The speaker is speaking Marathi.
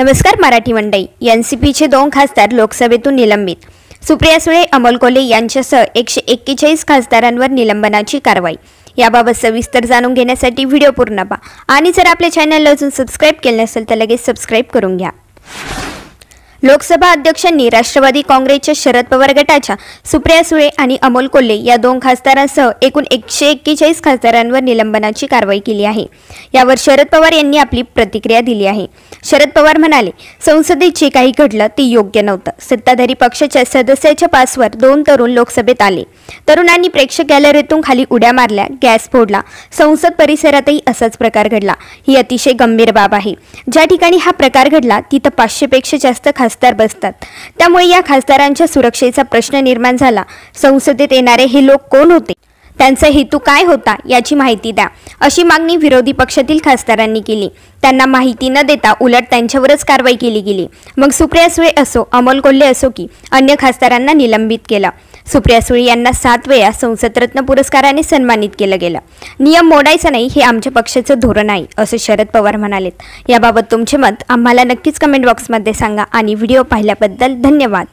नमस्कार मराठी मंडळी. एनसीपीचे 2 खासदार लोकसभेतून निलंबित. सुप्रिया सुळे, अमोल कोल्हे यांच्यासह 141 खासदारांवर निलंबनाची कारवाई. याबाबत सविस्तर जाणून घेण्यासाठी व्हिडिओ पूर्ण पहा आणि जर आपल्या चॅनलला अजून सबस्क्राईब केले नसेल तर लगेच सबस्क्राईब करून घ्या. लोकसभा अध्यक्षांनी राष्ट्रवादी काँग्रेसच्या शरद पवार गटाच्या सुप्रिया सुळे आणि अमोल कोल्हे या 2 खासदारांसह एकूण 141 खासदारांवर निलंबनाची कारवाई केली आहे. यावर शरद पवार यांनी आपली प्रतिक्रिया दिली आहे. शरद पवार म्हणाले, संसदेत जे काही घडलं ते योग्य नव्हतं. सत्ताधारी पक्षाच्या सदस्याच्या पासवर 2 तरुण लोकसभेत आले. तरुणांनी प्रेक्षक गॅलरीतून खाली उड्या मारल्या, गॅस फोडला. संसद परिसरातही असाच प्रकार घडला. ही अतिशय गंभीर बाब आहे. ज्या ठिकाणी हा प्रकार घडला तिथं 500 पेक्षा जास्त खासदार बसतात. त्यामुळे या खासदारांच्या सुरक्षेचा प्रश्न निर्माण झाला. संसदेत येणारे हे लोक कोण होते, त्यांचा हेतू काय होता याची माहिती द्या, अशी मागणी विरोधी पक्षातील खासदारांनी केली. त्यांना माहिती न देता उलट त्यांच्यावरच कारवाई केली गेली. मग सुप्रिया सुळे असो, अमोल कोल्हे असो की अन्य खासदारांना निलंबित केलं. सुप्रिया सुळे यांना 7 वेळा संसद रत्न पुरस्काराने सन्मानित केलं गेलं. नियम मोडायचा नाही हे आमच्या पक्षाचं धोरण आहे, असं शरद पवार म्हणालेत. याबाबत तुमचे मत आम्हाला नक्कीच कमेंट बॉक्समध्ये सांगा आणि व्हिडिओ पाहिल्याबद्दल धन्यवाद.